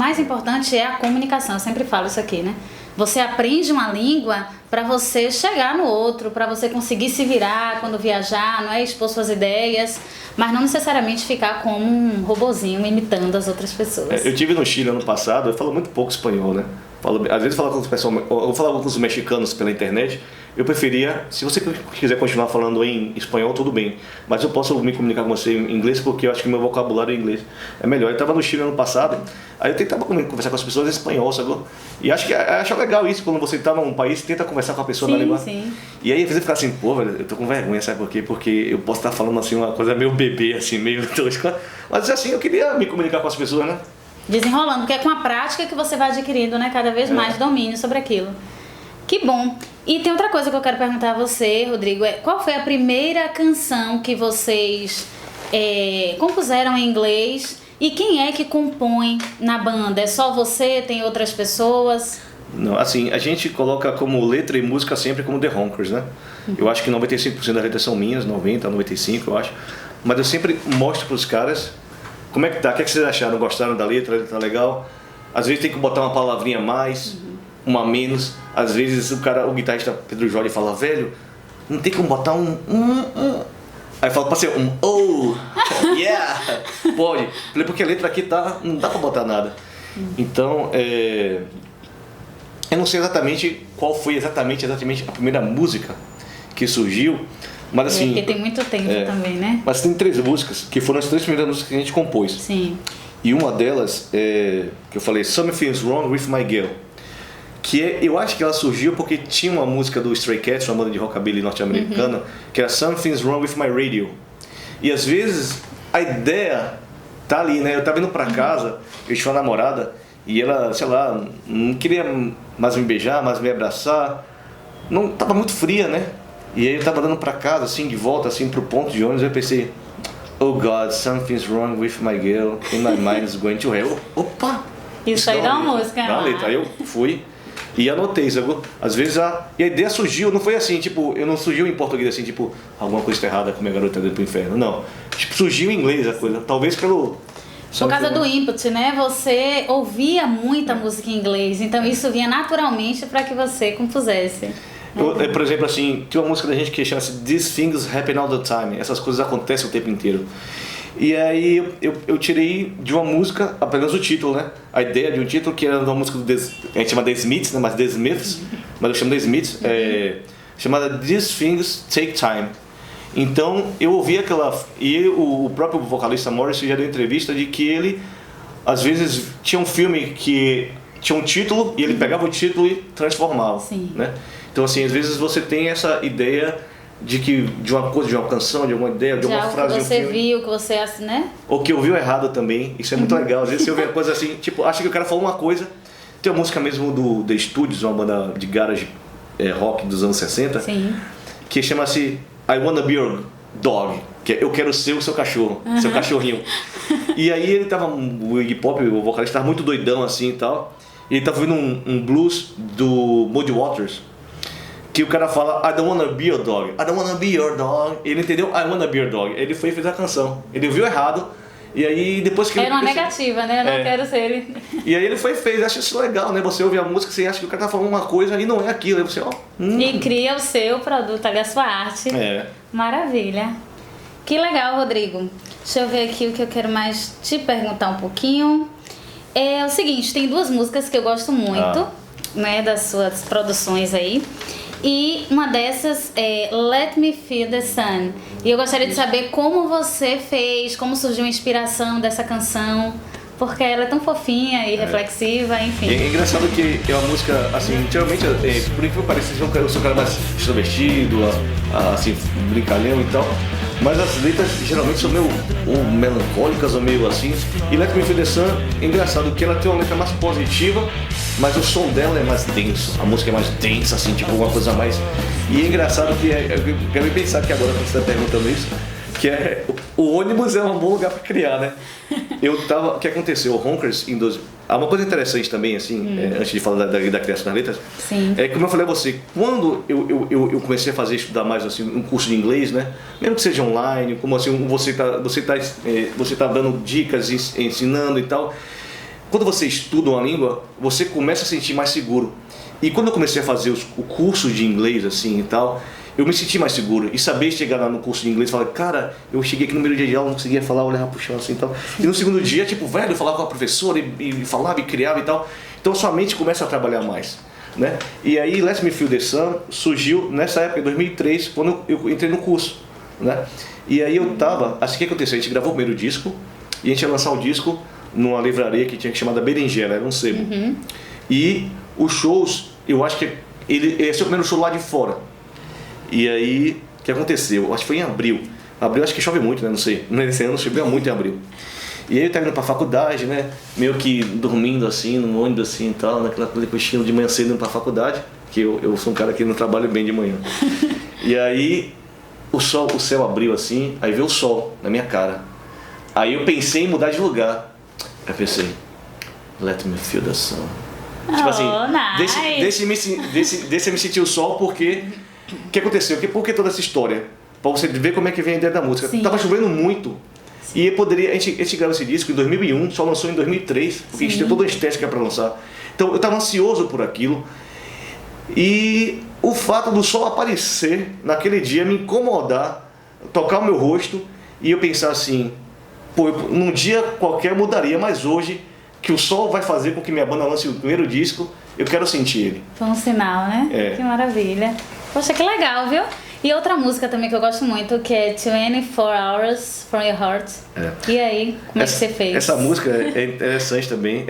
mais importante é a comunicação, eu sempre falo isso aqui, né? Você aprende uma língua para você chegar no outro, para você conseguir se virar quando viajar, não é expor suas ideias, mas não necessariamente ficar como um robozinho imitando as outras pessoas. Eu tive no Chile ano passado, eu falo muito pouco espanhol, né? Às vezes eu falava com os mexicanos pela internet. Eu preferia, se você quiser continuar falando em espanhol, tudo bem, mas eu posso me comunicar com você em inglês porque eu acho que meu vocabulário em inglês é melhor. Eu estava no Chile ano passado, aí eu tentava conversar com as pessoas em espanhol, sabe? E acho legal isso, quando você está num país, tenta conversar com a pessoa na língua. Sim. E aí às vezes fica assim, pô, velho, eu tô com vergonha, sabe por quê? Porque eu posso estar falando assim uma coisa meio bebê, assim, meio tosca, mas assim, eu queria me comunicar com as pessoas, né? Desenrolando, porque é com a prática que você vai adquirindo, né, cada vez mais domínio sobre aquilo. Que bom. E tem outra coisa que eu quero perguntar a você, Rodrigo, qual foi a primeira canção que vocês compuseram em inglês e quem é que compõe na banda? É só você? Tem outras pessoas? Não, assim, a gente coloca como letra e música sempre como The Honkers, né? Eu acho que 95% das letras são minhas, 90%, 95% eu acho. Mas eu sempre mostro pros caras como é que tá, o que vocês acharam, gostaram da letra, a letra tá legal? Às vezes tem que botar uma palavrinha a mais, uma a menos. Às vezes o guitarrista Pedro Jorge fala, velho, não tem como botar um. Aí fala, pode ser um oh, yeah, pode. Falei, porque a letra aqui tá, não dá pra botar nada. Então, eu não sei exatamente qual foi exatamente a primeira música que surgiu, mas assim... Porque tem muito tempo também, né? Mas tem 3 músicas, que foram as 3 primeiras músicas que a gente compôs. Sim. E uma delas, que eu falei, Something's Wrong With My Girl, que eu acho que ela surgiu porque tinha uma música do Stray Cats, uma banda de rockabilly norte-americana, que era Something's Wrong With My Radio. E às vezes a ideia tá ali, né? Eu tava indo pra casa, eu tinha uma namorada, e ela, sei lá, não queria mais me beijar, mais me abraçar, não, tava muito fria, né? E aí eu tava dando pra casa, assim, de volta, assim, pro ponto de ônibus, eu pensei, oh God, something's wrong with my girl, and my mind is going to hell. Opa! Isso aí dá uma música. Dá uma letra. Aí eu fui e anotei, sabe? Às vezes e a ideia surgiu, não foi assim, tipo, eu não surgiu em português assim, tipo, alguma coisa está errada com minha garota dentro do inferno, não. Tipo, surgiu em inglês a coisa, talvez pelo... Por causa do input, né? Você ouvia muita música em inglês, então isso vinha naturalmente para que você compusesse. Por exemplo, assim, tem uma música da gente que chama-se These Things Happen All the Time. Essas coisas acontecem o tempo inteiro. E aí eu tirei de uma música apenas o título, né? A ideia de um título que era uma música a gente chama The Smiths, né? Mas The Smiths, mas eu chamo The Smiths, chamada These Things Take Time. Então eu ouvi aquela... E o próprio vocalista Morrissey já deu entrevista de que ele, às vezes, tinha um filme que tinha um título e ele pegava o título e transformava, né? Então, assim, às vezes você tem essa ideia de uma coisa, de uma canção, de uma ideia, de uma frase. Que você viu, que você, né? Ou que ouviu errado também. Isso é muito legal. Às vezes você ouve uma coisa assim, tipo, acha que o cara falou uma coisa. Tem uma música mesmo do The Studios, uma banda de garage rock dos anos 60, que chama-se I Wanna Be Your Dog, que é Eu Quero Ser o Seu Cachorro, seu cachorrinho. E aí ele tava, o Iggy Pop, o vocalista, tava muito doidão assim e tal. E ele tava ouvindo um blues do Muddy Waters, que o cara fala I don't wanna be your dog, I don't wanna be your dog. Ele entendeu I wanna be your dog. Ele foi e fez a canção. Ele ouviu errado. E aí depois que era uma negativa, né? Eu não quero ser ele. E aí ele foi e fez. Acho isso legal, né? Você ouve a música, você acha que o cara tá falando uma coisa e não é aquilo. Aí você, E cria o seu produto, a sua arte. Maravilha. Que legal, Rodrigo. Deixa eu ver aqui o que eu quero mais te perguntar um pouquinho. É o seguinte, tem 2 músicas que eu gosto muito, né? Das suas produções aí. E uma dessas é Let Me Feel the Sun. E eu gostaria de saber como você fez, como surgiu a inspiração dessa canção, porque ela é tão fofinha e reflexiva, enfim. É engraçado que é uma música, assim, geralmente, por incrível que pareça, eu sou um cara mais extrovertido, assim, brincalhão e tal, mas as letras geralmente são meio ou melancólicas ou meio assim. E Let Me Feel the Sun é engraçado que ela tem uma letra mais positiva, mas o som dela é mais denso, a música é mais densa, assim, tipo uma coisa mais... E é engraçado que, eu quero pensar que agora quando você está perguntando isso, que o ônibus é um bom lugar para criar, né? O que aconteceu? O Honkers, há uma coisa interessante também, assim, antes de falar da criação das letras, é como eu falei a você, quando eu comecei a estudar mais assim, um curso de inglês, né? Mesmo que seja online, como assim, você tá dando dicas, ensinando e tal. quando você estuda uma língua, você começa a se sentir mais seguro. E quando eu comecei a fazer o curso de inglês assim e tal, eu me senti mais seguro. E saber chegar lá no curso de inglês e falar, cara, eu cheguei aqui no primeiro dia de aula, não conseguia falar, olhava pro chão assim e tal. E no segundo dia, tipo, velho, eu falava com a professora e falava e criava e tal. Então sua mente começa a trabalhar mais, né? E aí Let Me Feel the Sun surgiu nessa época, em 2003, quando eu entrei no curso, né? E aí eu tava, assim, o que aconteceu? A gente gravou o primeiro disco e a gente ia lançar o disco numa livraria que tinha chamada Berinjela, era um sebo. Uhum. E os shows, eu acho que esse é o primeiro show lá de fora. E aí, o que aconteceu? Acho que foi em abril. Abril acho que chove muito, né? Não sei. Nesse ano choveu muito em abril. E aí eu tava indo pra faculdade, né? Meio que dormindo assim, no ônibus assim e tal, naquela cochila de manhã cedo indo pra faculdade, que eu sou um cara que não trabalha bem de manhã. E aí o céu abriu assim, aí veio o sol na minha cara. Aí eu pensei em mudar de lugar. Aí pensei, let me feel the sun. Tipo assim, nice. deixa eu me sentir o sol, porque o que aconteceu? Por que toda essa história? Pra você ver como é que vem a ideia da música. Sim. Tava chovendo muito. Sim. E a gente gravou esse disco em 2001, só lançou em 2003, porque Sim. a gente tem toda a estética para lançar. Então eu estava ansioso por aquilo. E o fato do sol aparecer naquele dia me incomodar, tocar o meu rosto e eu pensar assim, pô, num dia qualquer mudaria, mas hoje que o sol vai fazer com que minha banda lance o primeiro disco, eu quero sentir ele. Foi um sinal, né? É. Que maravilha. Poxa, que legal, viu? E outra música também que eu gosto muito, que é 24 Hours From Your Heart. É. E aí, como é que você fez? Essa música é interessante também.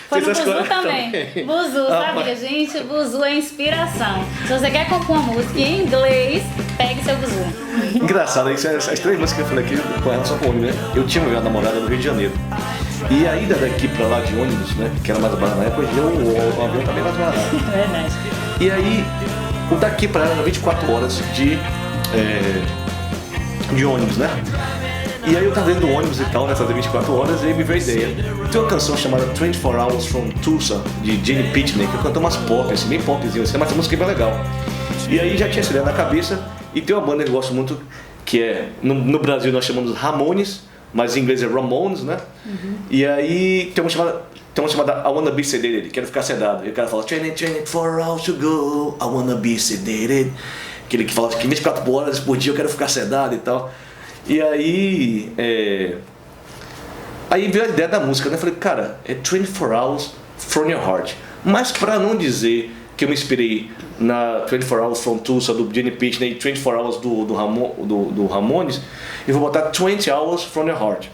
Foi no Buzu também. Buzu, sabia, gente? Buzu é inspiração. Se você quer compor uma música em inglês, pegue seu Buzu. Engraçado, as três músicas que eu falei aqui com relação ao ônibus, né? Eu tinha uma namorada no Rio de Janeiro. E a ida daqui pra lá de ônibus, né? Que era mais barato na época, hoje o avião também mais barato. Verdade. E aí, o daqui pra lá era 24 horas de ônibus, né? E aí eu tava dentro do ônibus e tal, né? Fazer 24 horas, e aí me veio a ideia. Tem uma canção chamada 24 Hours From Tulsa, de Jenny Pitney, que eu canto umas pop, assim, bem popzinho, assim, mas essa música é bem legal. E aí já tinha essa ideia na cabeça, e tem uma banda que eu gosto muito, que é, no Brasil nós chamamos Ramones, mas em inglês é Ramones, né? Uhum. E aí tem uma chamada I Wanna Be Sedated, quero ficar sedado. E o cara fala 24 hours to go, I wanna be sedated. Aquele que fala que 24 horas por dia eu quero ficar sedado e tal. E aí aí veio a ideia da música, né? Eu falei, cara, é 24 hours from your heart. Mas pra não dizer que eu me inspirei na 24 Hours from Tulsa, do Jenny Pitney, 24 Hours do Ramones, eu vou botar 20 Hours from your heart.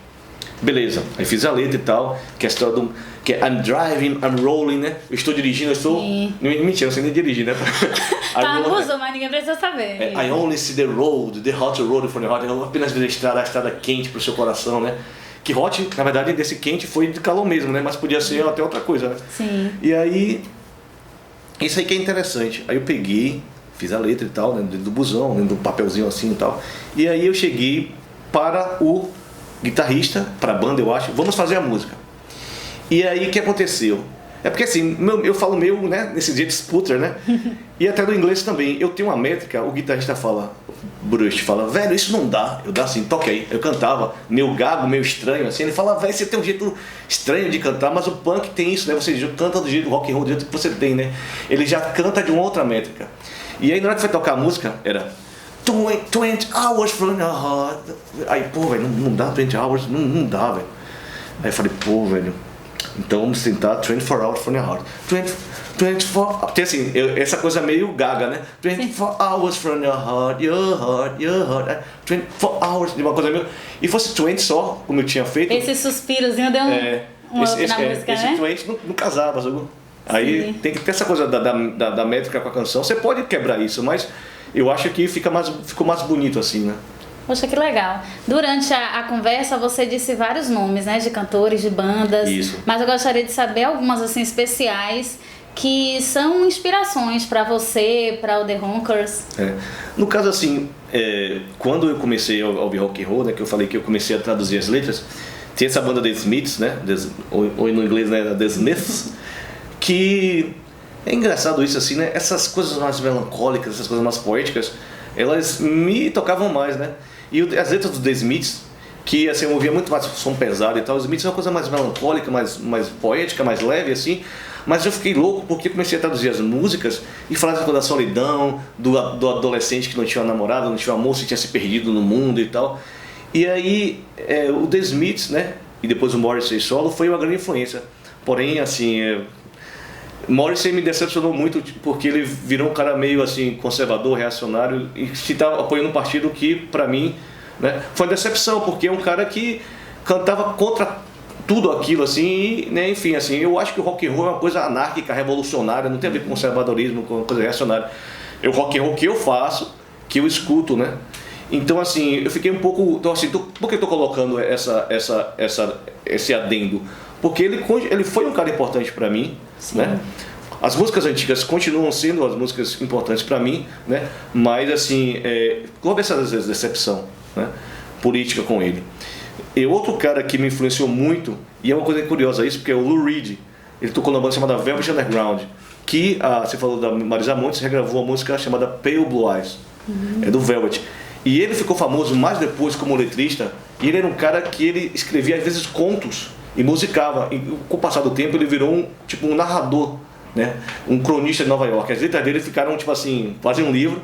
Beleza, aí fiz a letra e tal, que é a história que é I'm driving, I'm rolling, né? Eu estou dirigindo, eu estou... Mentira, não sei nem dirigir, né? Tá no Buzu, mas ninguém precisa saber. I only see the road, the hot road from your heart. Eu apenas vejo a estrada quente pro seu coração, né? Que hot, na verdade, desse quente foi de calor mesmo, né? Mas podia ser até outra coisa, né? Sim. E aí... Isso aí que é interessante. Aí eu peguei, fiz a letra e tal, né, dentro do busão, dentro do papelzinho assim e tal. E aí eu cheguei para o guitarrista, para a banda, eu acho, vamos fazer a música. E aí o que aconteceu? É porque assim, eu falo meio, né, nesse jeito sputter, né? E até no inglês também. Eu tenho uma métrica, o guitarrista fala, Bruce fala, velho, isso não dá. Eu dá assim, toquei. Eu cantava, meio gago, meio estranho, assim. Ele fala, velho, você tem um jeito estranho de cantar, mas o punk tem isso, né? Você canta do jeito rock and roll, do jeito que você tem, né? Ele já canta de uma outra métrica. E aí na hora que foi tocar a música, era 20 hours from your heart. Aí, pô, velho, não dá 20 hours, não dá, velho. Aí eu falei, pô, velho, então vamos tentar 24 hours from your heart. 24, tem assim, essa coisa meio gaga, né? 24 hours from your heart, your heart, your heart. 24 hours, de uma coisa meio... E fosse 20 só, como eu tinha feito. Esse suspirozinho deu um up na música, esse né? 20 não casava, sabe? Aí Sim. Tem que ter essa coisa da métrica com a canção. Você pode quebrar isso, mas eu acho que ficou mais bonito assim, né? Poxa, que legal. Durante a conversa você disse vários nomes, né, de cantores, de bandas. Isso. Mas eu gostaria de saber algumas assim especiais que são inspirações para você, para o The Honkers. No caso assim, quando eu comecei a ouvir rock and roll, né, que eu falei que eu comecei a traduzir as letras, tem essa banda The Smiths, né, ou no inglês, né, The Smiths, que é engraçado isso assim, né, essas coisas mais melancólicas, essas coisas mais poéticas, elas me tocavam mais, né. E as letras do The Smiths, que assim, eu ouvia muito mais som pesado e tal. Os Smiths é uma coisa mais melancólica, mais poética, mais leve assim. Mas eu fiquei louco porque comecei a traduzir as músicas e falar da solidão, do adolescente que não tinha namorado, não tinha amor, que tinha se perdido no mundo e tal. E aí o The Smiths, né, e depois o Morrissey solo foi uma grande influência. Porém, assim, Morrissey me decepcionou muito porque ele virou um cara meio assim conservador, reacionário e se estava apoiando um partido que, para mim, né, foi uma decepção, porque é um cara que cantava contra tudo aquilo assim, né, enfim, assim, eu acho que o rock and roll é uma coisa anárquica, revolucionária, não tem a ver com conservadorismo, com coisa reacionária. É o rock and roll que eu faço, que eu escuto, né? Então, assim, eu fiquei um pouco, então, assim, por que eu tô colocando esse adendo? Porque ele foi um cara importante para mim, sim, né? As músicas antigas continuam sendo as músicas importantes para mim, né? Mas assim, houve essa decepção, né, política com ele. E outro cara que me influenciou muito, e é uma coisa curiosa isso, porque é o Lou Reed. Ele tocou numa banda chamada Velvet Underground, que você falou da Marisa Monte, regravou uma música chamada Pale Blue Eyes, é do Velvet. E ele ficou famoso mais depois como letrista, e ele era um cara que ele escrevia às vezes contos e musicava. E com o passar do tempo ele virou um narrador, né? Um cronista de Nova York. As letras dele ficaram tipo assim, quase um livro.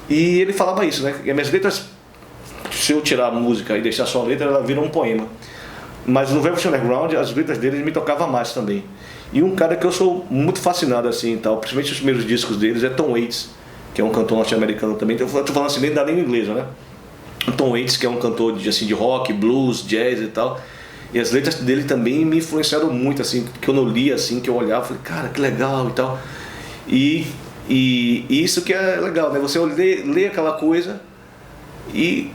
E ele falava isso, né? E as minhas letras, se eu tirar a música e deixar só a letra, ela vira um poema. Mas no Velvet Underground, as letras dele me tocavam mais também. E um cara que eu sou muito fascinado assim, tal, principalmente os primeiros discos deles, é Tom Waits, que é um cantor norte-americano também. Então, eu tô falando assim, nem da língua inglesa, né? O Tom Waits, que é um cantor de rock, blues, jazz e tal. E as letras dele também me influenciaram muito, assim, que eu não lia, assim, que eu olhava, falei, cara, que legal e tal. E isso que é legal, né? Você lê aquela coisa e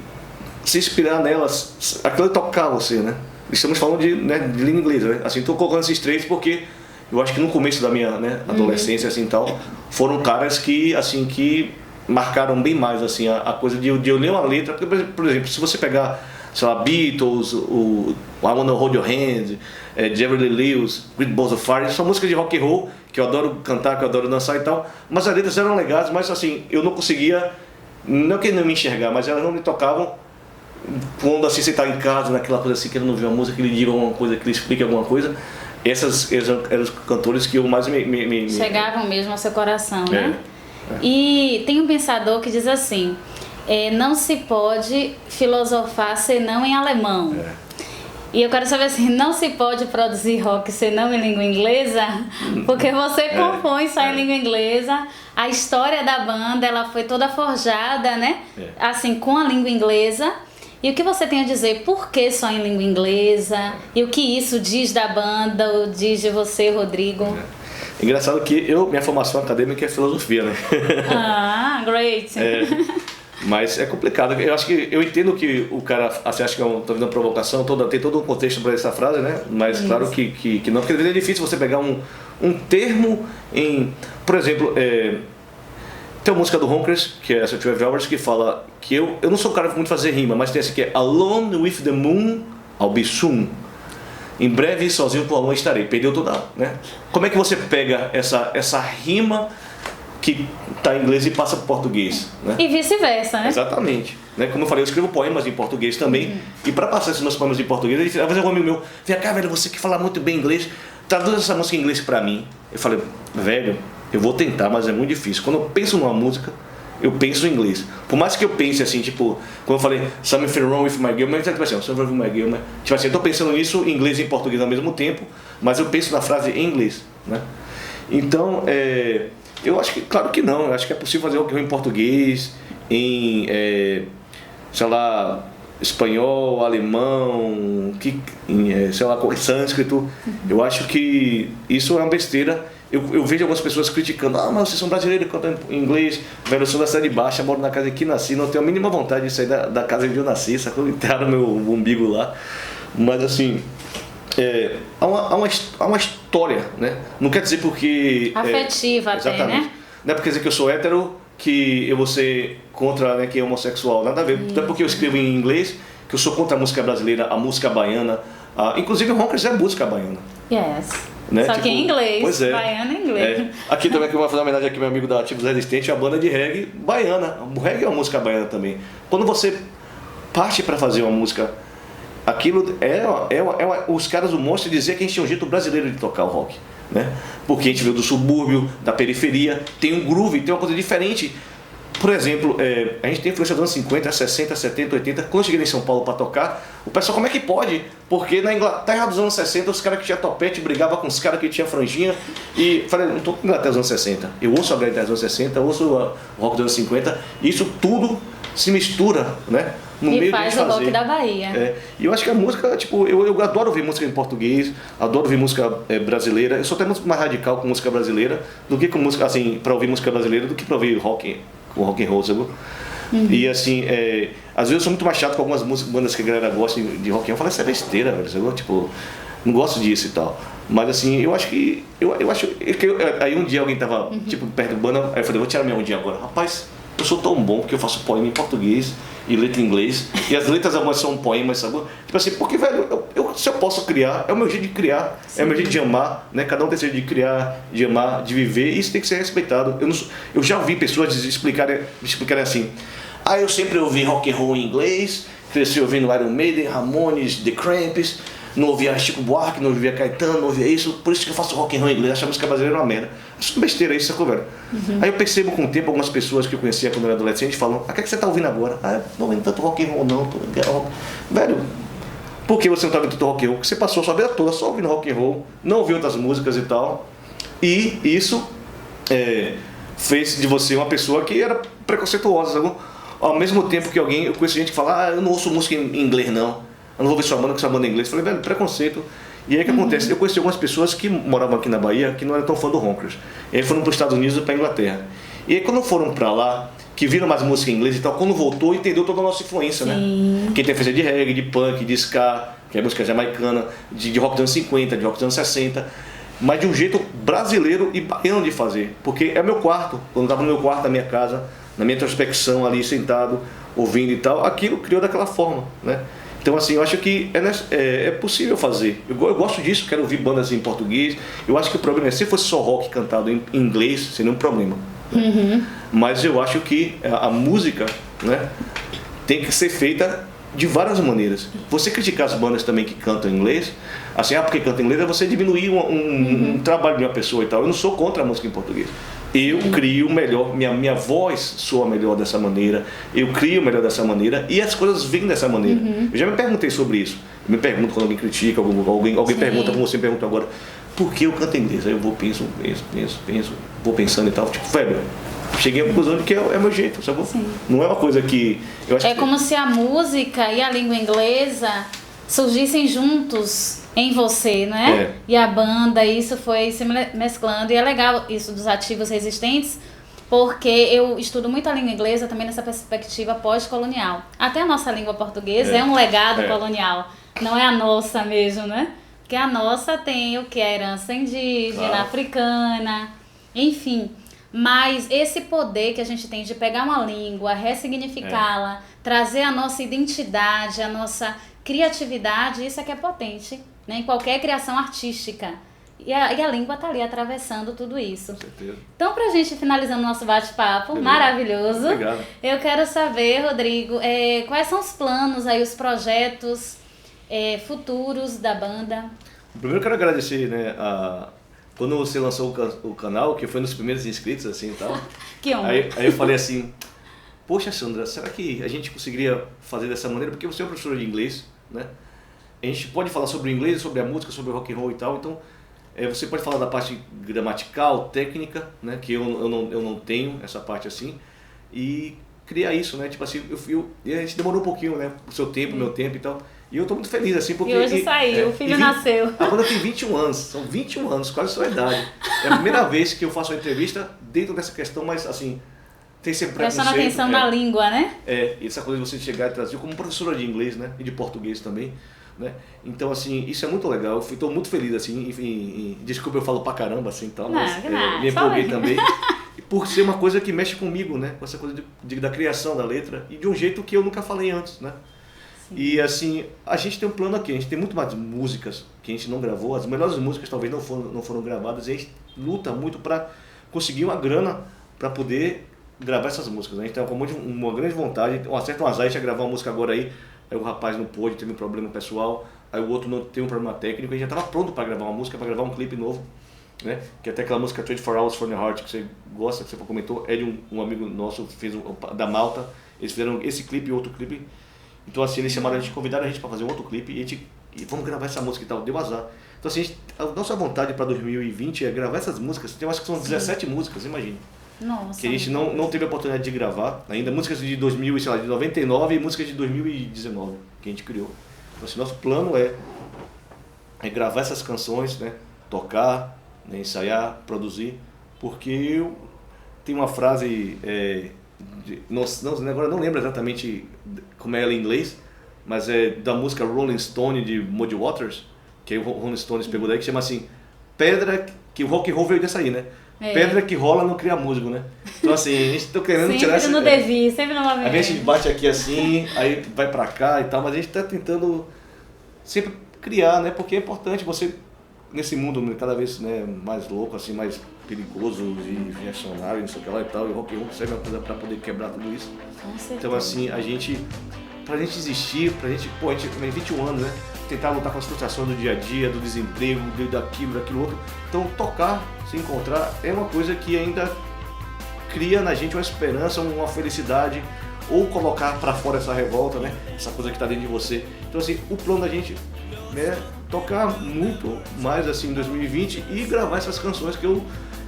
se inspirar nelas, aquilo tocar você, né? Estamos falando de língua inglesa, né? Assim, tô colocando esses três porque eu acho que no começo da minha, né, adolescência, assim, tal, foram caras que, assim, que marcaram bem mais, assim, a coisa de eu ler uma letra. Porque, por exemplo, se você pegar, sei lá, Beatles, o I Wanna Hold Your Hand, Jerry Lee Lewis, Great Balls of Fire, são músicas de rock and roll que eu adoro cantar, que eu adoro dançar e tal, mas as letras eram legais, mas assim, eu não conseguia, não que não me enxergar, mas elas não me tocavam quando assim você está em casa, naquela coisa assim, querendo ouvir uma música, que ele diga alguma coisa, que ele explique alguma coisa. Esses eram os cantores que eu mais me chegavam mesmo ao seu coração, né? E tem um pensador que diz assim, não se pode filosofar senão em alemão. E eu quero saber assim, não se pode produzir rock senão em língua inglesa, porque você compõe só em língua inglesa. A história da banda, ela foi toda forjada, né? Assim, com a língua inglesa. E o que você tem a dizer, por que só em língua inglesa? E o que isso diz da banda, ou diz de você, Rodrigo? Engraçado que minha formação acadêmica é filosofia, né? Ah, great! Mas é complicado. Eu acho que eu entendo que o cara acha que tô vendo uma provocação, tem todo um contexto para essa frase, né? Mas claro que não, porque é difícil você pegar um termo em, por exemplo, tem uma música do Honkers, que é essa Velvet, que fala que eu não sou um cara muito fazer rima, mas tem essa que é Alone with the moon, I'll be soon. Em breve, sozinho com a lua estarei. Perdeu toda, né? Como é que você pega essa rima que está em inglês e passa para português, né? E vice-versa, né? Exatamente. Né? Como eu falei, eu escrevo poemas em português também. E para passar esses meus poemas em português, às vezes um amigo meu, vem cá, velho, você que fala muito bem inglês, traduz essa música em inglês para mim. Eu falei, velho, eu vou tentar, mas é muito difícil. Quando eu penso numa música, eu penso em inglês. Por mais que eu pense assim, tipo, quando eu falei Something Wrong with My Girl, mas tipo assim, Something Wrong with My Girl, tipo assim, eu tô pensando nisso em inglês e em português ao mesmo tempo, mas eu penso na frase em inglês, né? Então, eu acho que, claro que não, eu acho que é possível fazer algo em português, em, sei lá, espanhol, alemão, sei lá, sânscrito. Eu acho que isso é uma besteira. Eu vejo algumas pessoas criticando, mas vocês são brasileiros, cantam em inglês, velho, eu sou da cidade baixa, moro na casa que nasci, não tenho a mínima vontade de sair da casa onde eu nasci, sacou? Enterraram meu umbigo lá. Mas assim, há uma história, né? Não quer dizer porque... afetiva até, exatamente, né? Não é porque dizer que eu sou hétero que eu vou ser contra, né, quem é homossexual, nada a ver. Não é porque eu escrevo em inglês que eu sou contra a música brasileira, a música baiana. Inclusive o Ronkers é música baiana. Yes. Né? Só que em inglês, pois baiano em inglês. Aqui também, que eu vou fazer uma homenagem aqui, meu amigo da Ativos Resistente, a banda de reggae baiana. O reggae é uma música baiana também. Quando você parte para fazer uma música aquilo os caras do Monstro diziam que a gente tinha um jeito brasileiro de tocar o rock, né? Porque a gente veio do subúrbio, da periferia, tem um groove, tem uma coisa diferente. Por exemplo, a gente tem influência dos anos 50, 60, 70, 80. Quando eu cheguei em São Paulo para tocar, o pessoal, como é que pode? Porque na Inglaterra dos anos 60, os caras que tinham topete brigavam com os caras que tinham franjinha. E falei, não estou com Inglaterra dos anos 60. Eu ouço a Inglaterra dos anos 60, ouço o rock dos anos 50. E isso tudo se mistura, né? No e meio faz de o rock da Bahia. E eu acho que a música, tipo, eu adoro ouvir música em português, adoro ouvir música brasileira. Eu sou até muito mais radical com música brasileira do que com música, assim, para ouvir música brasileira do que para ouvir rock and roll, sabe? E assim, às vezes eu sou muito mais chato com algumas bandas que a galera gosta de rock and roll. Eu falo, isso é besteira, velho, sabe? Tipo, não gosto disso e tal. Mas assim, eu acho que. Aí um dia alguém tava, tipo, perto do banda, aí eu falei, vou tirar minha ondinha agora. Rapaz, eu sou tão bom porque eu faço poema em português e letra em inglês. E as letras algumas são poemas, sabe? Tipo assim, porque, velho, se eu posso criar, é o meu jeito de criar, é o meu jeito de amar, né? Cada um tem seu jeito de criar, de amar, de viver, e isso tem que ser respeitado. Eu já ouvi pessoas explicarem assim, eu sempre ouvi rock and roll em inglês, cresci ouvindo Iron Maiden, Ramones, The Cramps, não ouvia Chico Buarque, não ouvia Caetano, não ouvia isso, por isso que eu faço rock and roll em inglês, acho a música brasileira uma merda. Isso é besteira, isso, sacou, velho? Aí eu percebo com o tempo, algumas pessoas que eu conhecia quando eu era adolescente falam, o que é que você tá ouvindo agora? Não ouvindo tanto rock and roll não, velho, por que você não tá ouvindo tanto rock and roll? Porque você passou a sua vida toda só ouvindo rock and roll, não ouviu outras músicas e tal, e isso fez de você uma pessoa que era preconceituosa, sacou? Ao mesmo tempo que eu conheço gente que fala, eu não ouço música em inglês não, eu não vou ver sua banda, que sua banda é em inglês. Eu falei, velho, preconceito. E aí o que acontece? Eu conheci algumas pessoas que moravam aqui na Bahia que não eram tão fã do Ronkers. E aí foram para os Estados Unidos e para a Inglaterra. E aí quando foram para lá, que viram mais música em inglês e tal, quando voltou, entendeu toda a nossa influência, né? Quem tem influência de reggae, de punk, de ska, que é música jamaicana, de rock dos anos 50, de rock dos anos 60, mas de um jeito brasileiro e baiano de fazer. Porque é meu quarto, quando eu estava no meu quarto, na minha casa, na minha introspecção ali, sentado, ouvindo e tal, aquilo criou daquela forma, né? Então assim, eu acho que é possível fazer. Eu gosto disso, quero ouvir bandas em português. Eu acho que o problema se fosse só rock cantado em inglês, seria um problema. Né? Mas eu acho que a música, né, tem que ser feita de várias maneiras. Você criticar as bandas também que cantam em inglês, assim, porque canta em inglês, é você diminuir um trabalho de uma pessoa e tal. Eu não sou contra a música em português. Eu crio melhor, minha voz soa melhor dessa maneira, eu crio melhor dessa maneira e as coisas vêm dessa maneira. Eu já me perguntei sobre isso. Eu me pergunto quando alguém critica, alguém pergunta, como você pergunta agora, por que eu canto em inglês? Aí eu vou, penso, vou pensando e tal. Tipo, velho, cheguei à conclusão de que é meu jeito, sabe? Não é uma coisa que... Eu acho como se a música e a língua inglesa surgissem juntos em você, né? E a banda, isso foi se mesclando. E é legal isso dos ativos resistentes, porque eu estudo muito a língua inglesa também nessa perspectiva pós-colonial. Até a nossa língua portuguesa é um legado colonial, não é a nossa mesmo, né? Porque a nossa tem o que? A herança indígena, africana, enfim. Mas esse poder que a gente tem de pegar uma língua, ressignificá-la, trazer a nossa identidade, a nossa criatividade, isso é que é potente, né? Em qualquer criação artística. E a língua está ali atravessando tudo isso. Com certeza. Então, pra gente finalizando o nosso bate-papo maravilhoso, obrigado. Eu quero saber, Rodrigo, quais são os planos aí, os projetos futuros da banda? Primeiro eu quero agradecer, né, quando você lançou o canal, que foi um dos primeiros inscritos, assim, e tal. Que honra. Aí eu falei assim, poxa, Sandra, será que a gente conseguiria fazer dessa maneira? Porque você é uma professora de inglês, né? A gente pode falar sobre o inglês, sobre a música, sobre o rock and roll e tal, então você pode falar da parte gramatical, técnica, né? Que eu não tenho essa parte assim, e criar isso, né? Tipo assim, e a gente demorou um pouquinho, né? O seu tempo, o meu tempo e tal. E eu tô muito feliz, assim, porque... E hoje saiu, o filho nasceu. A banda tem 21 anos, são 21 anos, quase a sua idade. É a primeira vez que eu faço uma entrevista dentro dessa questão, mas assim, tem sempre preconceito. Prestando atenção na língua, né? E essa coisa de você chegar e trazer como professora de inglês, né? E de português também, né? Então, assim, isso é muito legal, eu tô muito feliz, assim, enfim, desculpa eu falo pra caramba, assim, tal, mas me empolguei também. Por ser uma coisa que mexe comigo, né? Com essa coisa da criação da letra e de um jeito que eu nunca falei antes, né? E assim, a gente tem um plano aqui, a gente tem muito mais músicas que a gente não gravou, as melhores músicas talvez não foram gravadas, e a gente luta muito para conseguir uma grana para poder gravar essas músicas. A gente tem uma grande vontade, acerta um azar, a gente vai gravar uma música agora aí aí o rapaz não pôde, teve um problema pessoal, aí o outro não teve um problema técnico, e já estava pronto para gravar uma música, para gravar um clipe novo, né? Que até aquela música 24 Hours from the Heart, que você gosta, que você comentou, é de um amigo nosso, fez da Malta, eles fizeram esse clipe e outro clipe, então assim, eles chamaram a gente, convidaram a gente para fazer um outro clipe, e vamos gravar essa música e tal, deu azar. Então assim, a nossa vontade para 2020 é gravar essas músicas, eu acho que são 17 músicas, imagina. Nossa. Que a gente não teve a oportunidade de gravar ainda, músicas de 2000, sei lá, de 99 e músicas de 2019 que a gente criou. Então assim, nosso plano é gravar essas canções, né, tocar, né, ensaiar, produzir, porque tem uma frase, agora não lembro exatamente como é ela em inglês, mas é da música Rolling Stone de Muddy Waters, que o Rolling Stones pegou daí, que chama assim, pedra, que o rock and roll veio dessa aí, né? Pedra que rola não cria musgo, né? Então assim, a gente tá querendo sempre tirar essa... Sempre no devir, sempre no movimento. A gente bate aqui assim, aí vai pra cá e tal, mas a gente tá tentando sempre criar, né? Porque é importante você, nesse mundo cada vez, né, mais louco, assim, mais perigoso e reacionário, não sei o que lá e tal, e o rock and roll serve uma coisa pra poder quebrar tudo isso. Com certeza. Então assim, pra gente existir, pra gente, a gente tem 21 anos, né? Tentar lutar com as frustrações do dia a dia, do desemprego, daquilo outro. Então tocar, se encontrar, é uma coisa que ainda cria na gente uma esperança, uma felicidade, ou colocar pra fora essa revolta, né? Essa coisa que tá dentro de você. Então assim, o plano da gente, né, tocar muito mais assim em 2020 e gravar essas canções que eu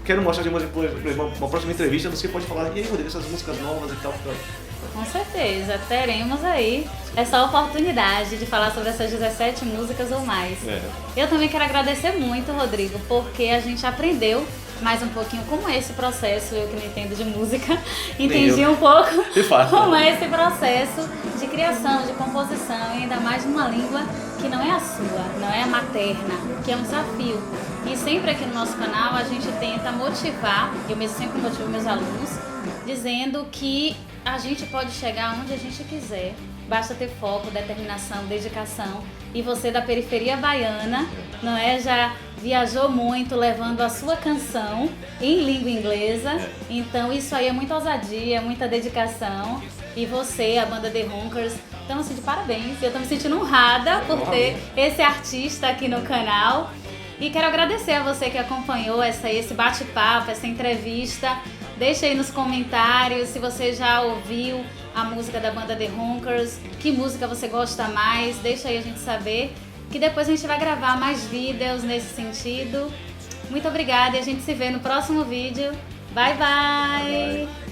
quero mostrar de uma próxima entrevista. Você pode falar, e aí, Rodrigo, essas músicas novas e tal. Com certeza, teremos aí essa oportunidade de falar sobre essas 17 músicas ou mais. Eu também quero agradecer muito, Rodrigo, porque a gente aprendeu mais um pouquinho como é esse processo, eu que não entendo de música, entendi um pouco como é esse processo de criação, de composição, e ainda mais numa língua que não é a sua, não é a materna, que é um desafio. E sempre aqui no nosso canal a gente tenta motivar, eu mesmo sempre motivo meus alunos, dizendo que a gente pode chegar onde a gente quiser, basta ter foco, determinação, dedicação. E você da periferia baiana, não é? Já viajou muito levando a sua canção em língua inglesa. Então isso aí é muita ousadia, muita dedicação. E você, a banda The Honkers, então assim, de parabéns. Eu tô me sentindo honrada por ter esse artista aqui no canal. E quero agradecer a você que acompanhou esse bate-papo, essa entrevista. Deixa aí nos comentários se você já ouviu a música da banda The Honkers, que música você gosta mais, deixa aí a gente saber, que depois a gente vai gravar mais vídeos nesse sentido. Muito obrigada e a gente se vê no próximo vídeo. Bye, bye!